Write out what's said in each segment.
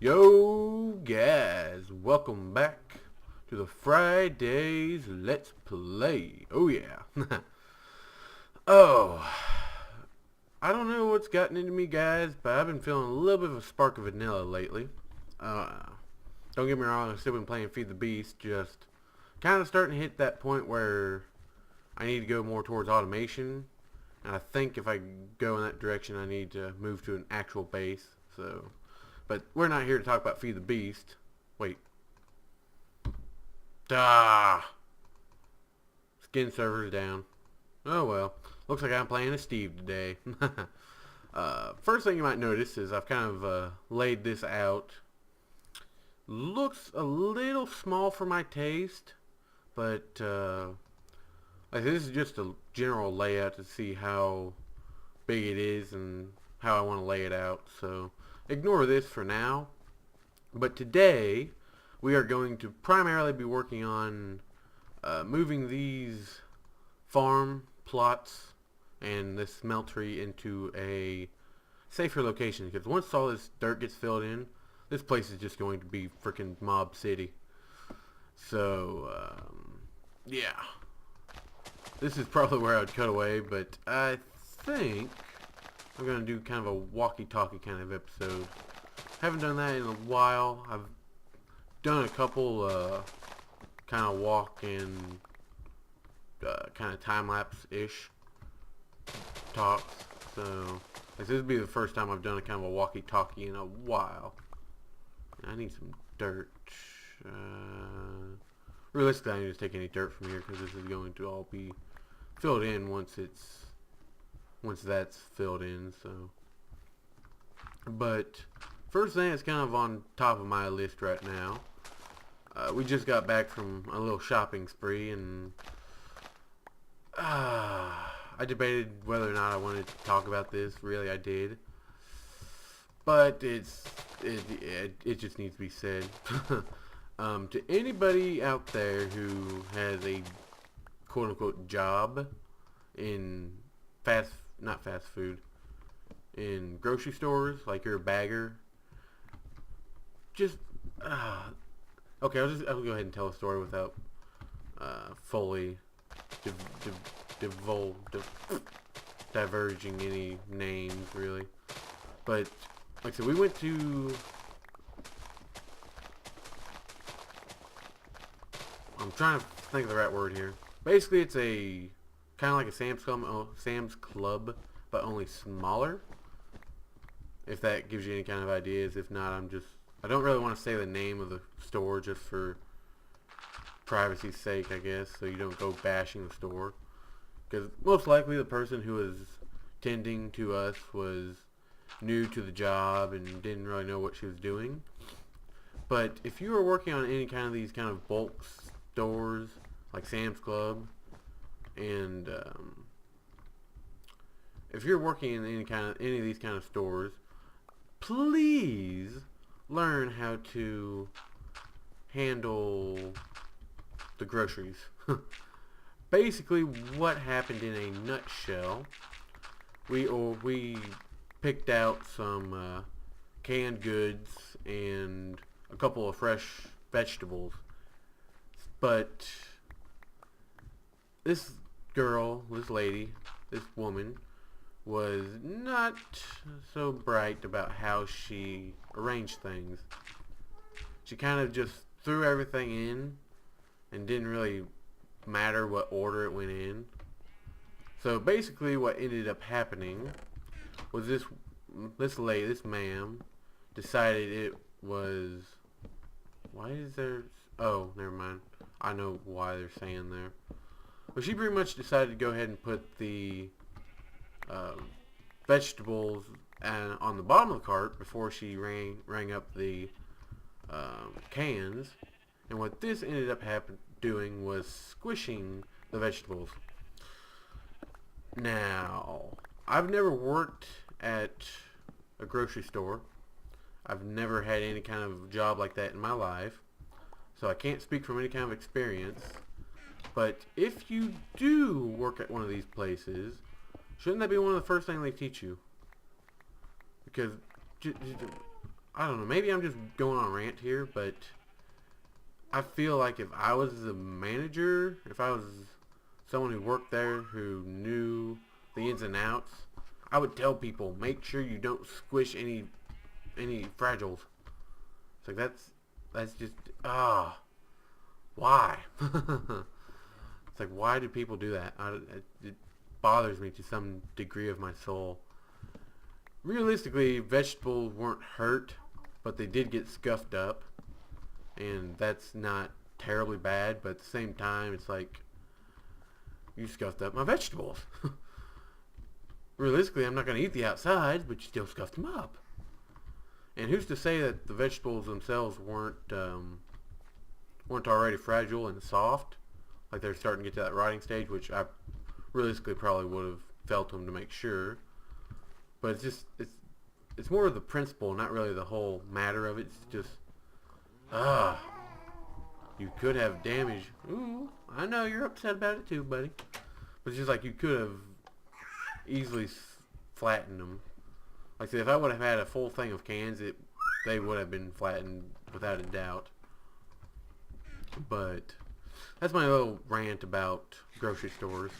Yo guys, welcome back to the Fridays Let's Play. Oh yeah. Oh, I don't know what's gotten into me guys, but I've been feeling a little bit of a spark of vanilla lately. Uh, don't get me wrong, I've still been playing Feed the Beast, just kind of starting to hit that point where I need to go more towards automation. And I think if I go in that direction I need to move to an actual base, so... But we're not here to talk about Feed the Beast. Wait. Ah! Skin server's down. Oh well. Looks like I'm playing as Steve today. First thing you might notice is I've kind of laid this out. Looks a little small for my taste. But like this is just a general layout to see how big it is and how I want to lay it out. So ignore this for now. But today we are going to primarily be working on moving these farm plots and this smeltery into a safer location, because once all this dirt gets filled in, this place is just going to be freaking mob city. So yeah, this is probably where I would cut away, but I think I'm going to do kind of a walkie-talkie kind of episode. Haven't done that in a while. I've done a couple kind of walk and kind of time-lapse-ish talks. So this would be the first time I've done a kind of a walkie-talkie in a while. I need some dirt. Realistically, I need to take any dirt from here because this is going to all be filled in once that's filled in. So, but first thing that's kind of on top of my list right now, we just got back from a little shopping spree, and I debated whether or not I wanted to talk about this. Really, I did, but it just needs to be said. To anybody out there who has a quote-unquote job in not fast food, in grocery stores, like you're a bagger, just okay, I'll go ahead and tell a story without fully diverging any names really. But like I said, we went to, I'm trying to think of the right word here. Basically, it's a kind of like a Sam's Club, but only smaller. If that gives you any kind of ideas. If not, I don't really want to say the name of the store just for privacy's sake, I guess, so you don't go bashing the store. Because most likely the person who was tending to us was new to the job and didn't really know what she was doing. But if you are working on any kind of these kind of bulk stores like Sam's Club, and if you're working in any of these kind of stores, please learn how to handle the groceries. Basically, what happened in a nutshell, we picked out some canned goods and a couple of fresh vegetables, but this woman was not so bright about how she arranged things. She kind of just threw everything in and didn't really matter what order it went in. So basically what ended up happening was this ma'am decided it was, why is there, oh, never mind. I know why they're saying there. But she pretty much decided to go ahead and put the vegetables on the bottom of the cart before she rang up the cans. And what this ended up doing was squishing the vegetables. Now, I've never worked at a grocery store. I've never had any kind of job like that in my life, so I can't speak from any kind of experience. But if you do work at one of these places, shouldn't that be one of the first things they teach you? Because I don't know, maybe I'm just going on a rant here, but I feel like if I was the manager, if I was someone who worked there who knew the ins and outs, I would tell people, make sure you don't squish any fragiles. It's like that's just why? It's like, why do people do that? It bothers me to some degree of my soul. Realistically, vegetables weren't hurt, but they did get scuffed up, and that's not terribly bad, but at the same time, it's like, you scuffed up my vegetables. Realistically, I'm not going to eat the outsides, but you still scuffed them up. And who's to say that the vegetables themselves weren't already fragile and soft, like they're starting to get to that rotting stage, which I realistically probably would have felt them to make sure. But it's just, it's more of the principle, not really the whole matter of it. It's just, you could have damage. Ooh, I know you're upset about it too, buddy. But it's just like you could have easily flattened them. Like I said, if I would have had a full thing of cans, they would have been flattened without a doubt. But that's my little rant about grocery stores.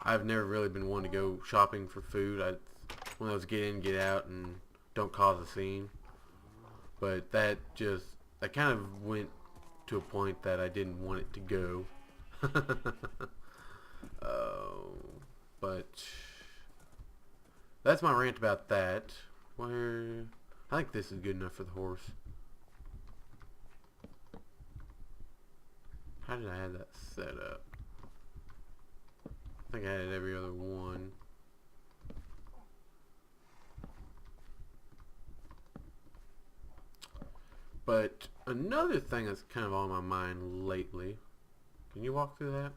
I've never really been one to go shopping for food. One of those get in, get out, and don't cause a scene. But that kind of went to a point that I didn't want it to go. But that's my rant about that. I think this is good enough for the horse. How did I have that set up? I think I had it every other one. But another thing that's kind of on my mind lately. Can you walk through that?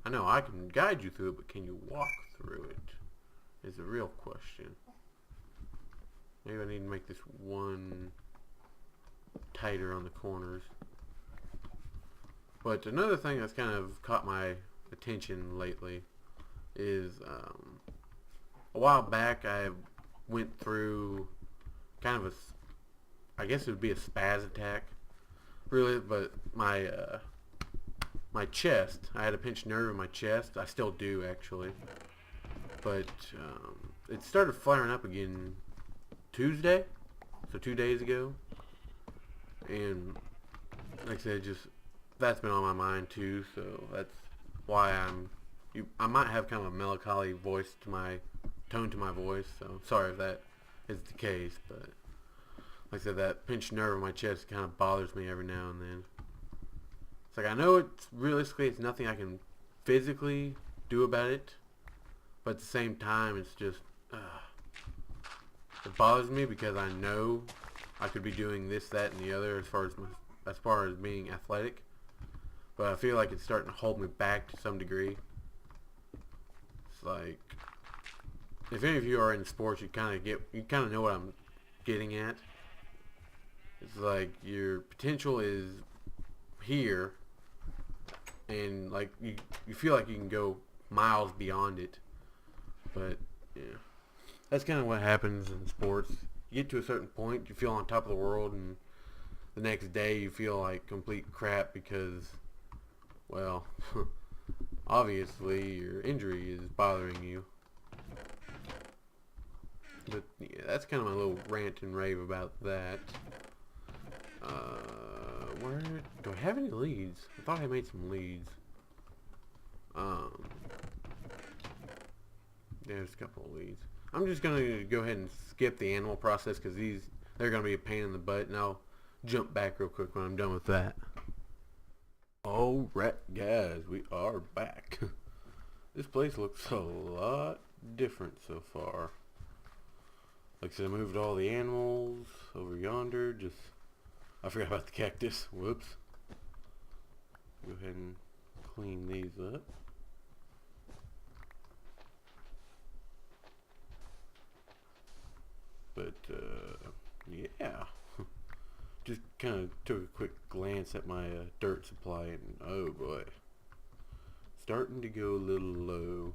I know I can guide you through it, but can you walk through it? Is the real question. Maybe I need to make this one tighter on the corners. But another thing that's kind of caught my attention lately is a while back I went through kind of I guess it would be a spaz attack, really, but my chest, I had a pinched nerve in my chest. I still do, actually. But it started flaring up again Tuesday, so 2 days ago. And like I said, that's been on my mind too, so that's why I might have kind of a melancholy tone to my voice, so sorry if that is the case, but like I said, that pinched nerve in my chest kind of bothers me every now and then. It's like, I know realistically it's nothing I can physically do about it, but at the same time it's just, it bothers me because I know I could be doing this, that, and the other as far as being athletic, but I feel like it's starting to hold me back to some degree. It's like, if any of you are in sports, you kind of know what I'm getting at. It's like your potential is here, and like you feel like you can go miles beyond it, but yeah, that's kind of what happens in sports. You get to a certain point, you feel on top of the world, and the next day you feel like complete crap because, well, obviously your injury is bothering you. But yeah, that's kind of my little rant and rave about that. Where do I have any leads? I thought I made some leads. There's a couple of leads. I'm just gonna go ahead and skip the animal process because they're gonna be a pain in the butt, and I'll jump back real quick when I'm done with that. Alright guys, we are back. This place looks a lot different so far. Like I said, I moved all the animals over yonder. I forgot about the cactus. Whoops. Go ahead and clean these up. But, yeah. Just kind of took a quick glance at my dirt supply, and oh boy. Starting to go a little low.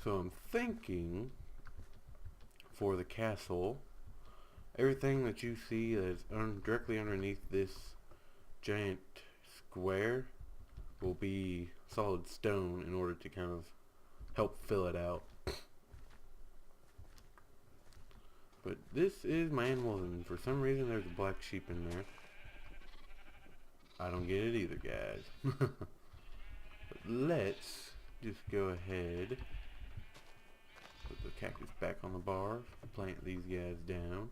So I'm thinking for the castle, Everything that you see that is directly underneath this giant square will be solid stone in order to kind of help fill it out. But this is my animals, and for some reason there's a black sheep in there. I don't get it either, guys. But let's just go ahead, put the cactus back on the bar, plant these guys down.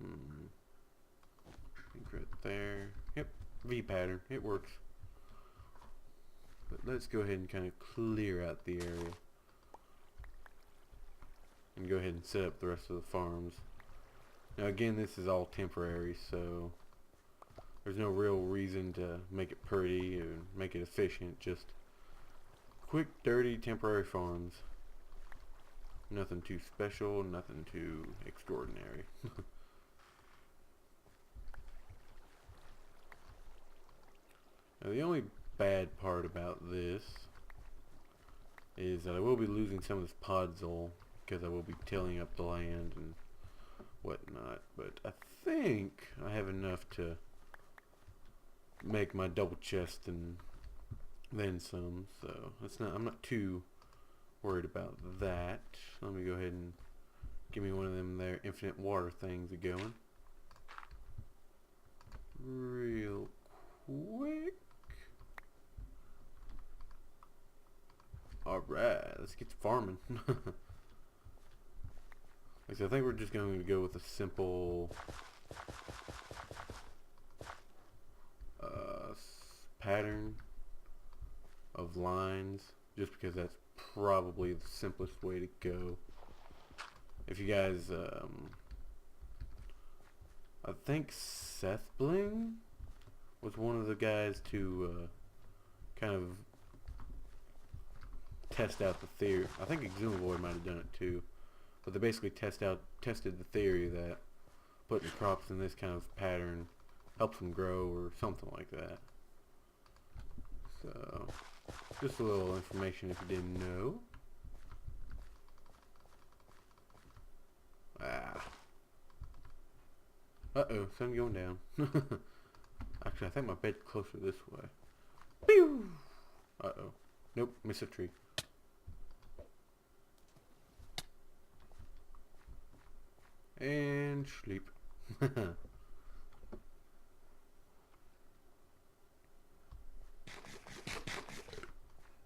I think right there. Yep, V pattern. It works. But let's go ahead and kind of clear out the area. And go ahead and set up the rest of the farms. Now again, this is all temporary, so there's no real reason to make it pretty or make it efficient. Just quick, dirty, temporary farms. Nothing too special, nothing too extraordinary. Now the only bad part about this is that I will be losing some of this podzol because I will be tilling up the land and whatnot, but I think I have enough to make my double chest and then some, so I'm not too worried about that. Let me go ahead and give me one of them there infinite water things going real quick. Alright, let's get to farming. So I think we're just going to go with a simple pattern of lines, just because that's probably the simplest way to go. If you guys, I think Seth Bling was one of the guys to kind of test out the theory. I think Exumaboy might have done it too. But they basically tested the theory that putting crops in this kind of pattern helps them grow or something like that. So, just a little information if you didn't know. Uh-oh, sun going down. Actually, I think my bed's closer this way. Pew! Uh-oh. Nope, miss a tree. And sleep.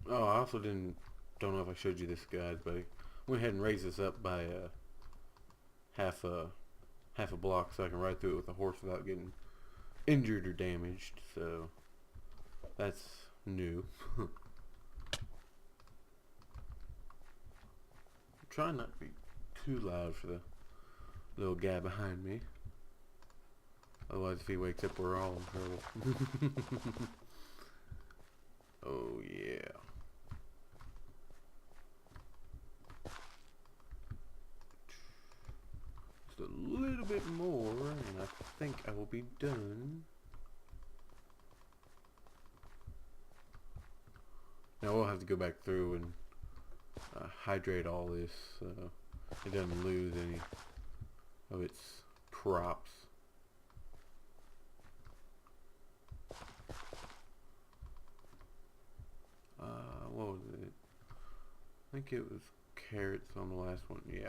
Oh, I also don't know if I showed you this, guys, but I went ahead and raised this up by half a block so I can ride through it with a horse without getting injured or damaged. So that's new. I'm trying not to be too loud for the little guy behind me. Otherwise, if he wakes up, we're all in trouble. Oh yeah. Just a little bit more, and I think I will be done. Now we'll have to go back through and hydrate all this so it doesn't lose any of its crops. What was it? I think it was carrots on the last one. Yeah.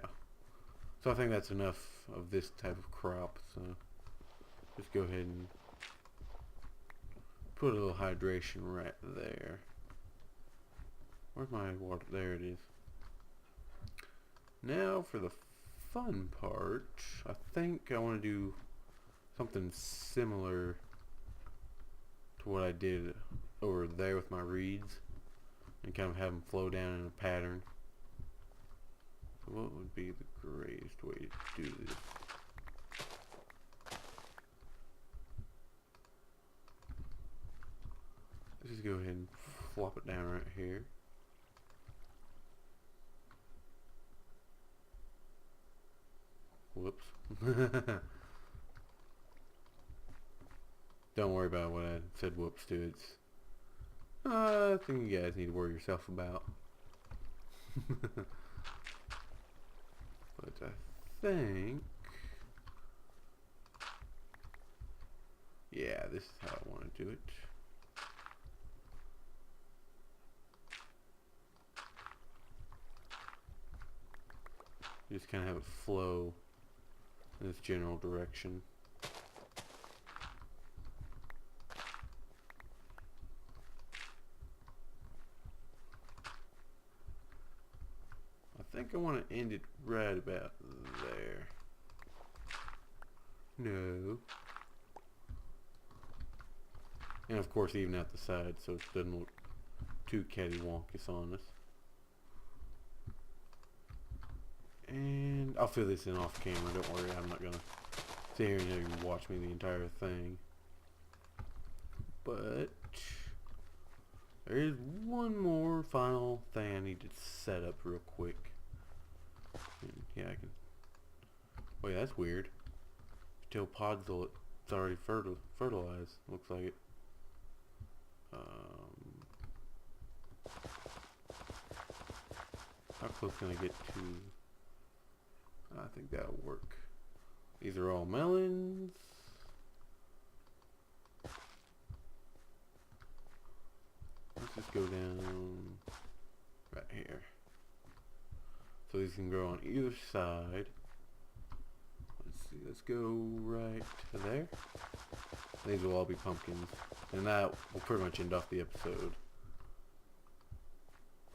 So I think that's enough of this type of crop. So just go ahead and put a little hydration right there. Where's my water? There it is. Now for the fun part, I think I want to do something similar to what I did over there with my reeds and kind of have them flow down in a pattern. So what would be the greatest way to do this? Let's just go ahead and flop it down right here. Whoops. Don't worry about what I said whoops to. It's I think you guys need to worry yourself about. But I think, yeah, this is how I want to do it. Just kind of have it flow in this general direction. I think I want to end it right about there. No. And of course even out the side so it doesn't look too cattywampus on us. And I'll fill this in off camera, don't worry, I'm not gonna sit here and have you watch me the entire thing. But there is one more final thing I need to set up real quick. And yeah, I can. Wait, that's weird. Still podzol, it's already fertilized. Looks like it. How close can I get to? I think that'll work. These are all melons. Let's just go down right here. So these can grow on either side. Let's see, let's go right to there. These will all be pumpkins. And that will pretty much end off the episode.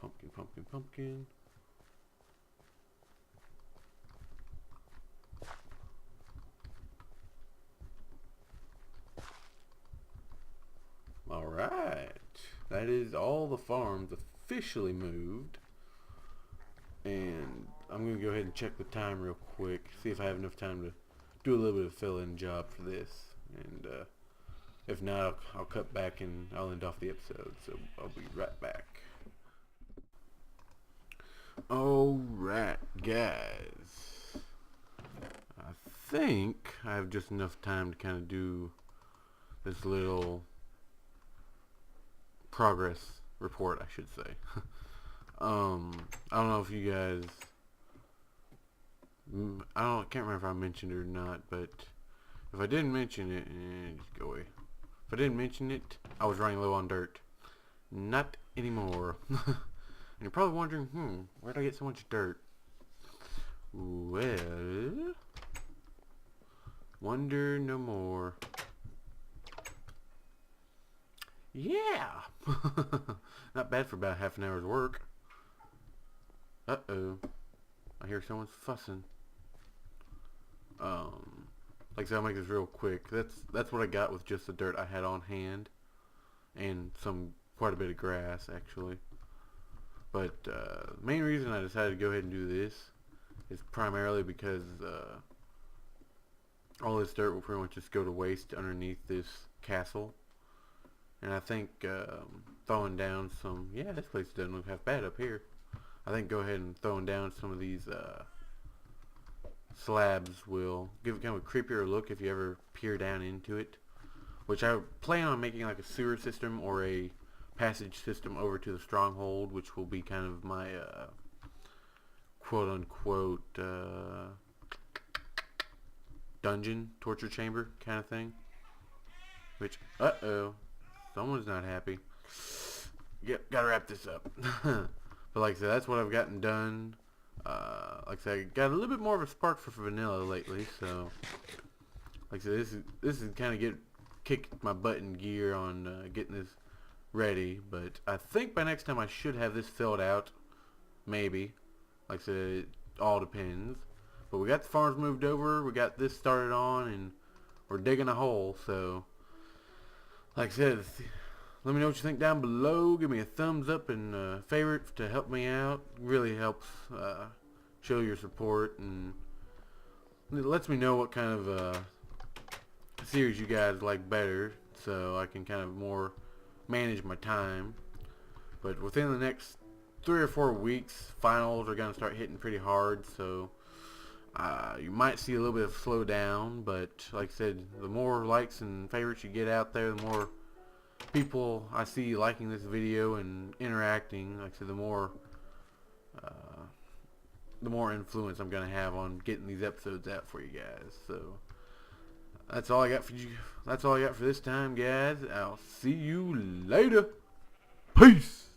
Pumpkin, pumpkin, pumpkin. Alright. That is all the farms officially moved. And I'm going to go ahead and check the time real quick. See if I have enough time to do a little bit of fill-in job for this. And if not, I'll cut back and I'll end off the episode. So I'll be right back. Alright, guys. I think I have just enough time to kind of do this little progress report, I should say. I don't know if you guys, I can't remember if I mentioned it or not, but if I didn't mention it, just go away. If I didn't mention it, I was running low on dirt. Not anymore. And you're probably wondering, where'd I get so much dirt? Well, wonder no more. Yeah! Not bad for about half an hour's work. Uh-oh. I hear someone's fussing. Like I said, I'll make this real quick. That's what I got with just the dirt I had on hand. And quite a bit of grass, actually. But the main reason I decided to go ahead and do this is primarily because all this dirt will pretty much just go to waste underneath this castle. And I think throwing down some, yeah, this place doesn't look half bad up here. I think go ahead and throwing down some of these slabs will give it kind of a creepier look if you ever peer down into it. Which I plan on making like a sewer system or a passage system over to the stronghold, which will be kind of my quote-unquote dungeon, torture chamber kind of thing. Which, uh-oh. Someone's not happy. Yep, gotta wrap this up. But like I said, that's what I've gotten done. Like I said, I got a little bit more of a spark for vanilla lately, so like I said, this is kind of kicked my butt in gear on getting this ready. But I think by next time I should have this filled out, maybe. Like I said, it all depends. But we got the farms moved over, we got this started on, and we're digging a hole, so like I said, let me know what you think down below. Give me a thumbs up and favorite to help me out. It really helps show your support, and it lets me know what kind of series you guys like better, so I can kind of more manage my time. But within the next 3 or 4 weeks, finals are going to start hitting pretty hard, so you might see a little bit of slowdown, but like I said, the more likes and favorites you get out there, the more people I see liking this video and interacting. Like I said, the more the more influence I'm gonna have on getting these episodes out for you guys. So that's all I got for you. That's all I got for this time, guys. I'll see you later. Peace.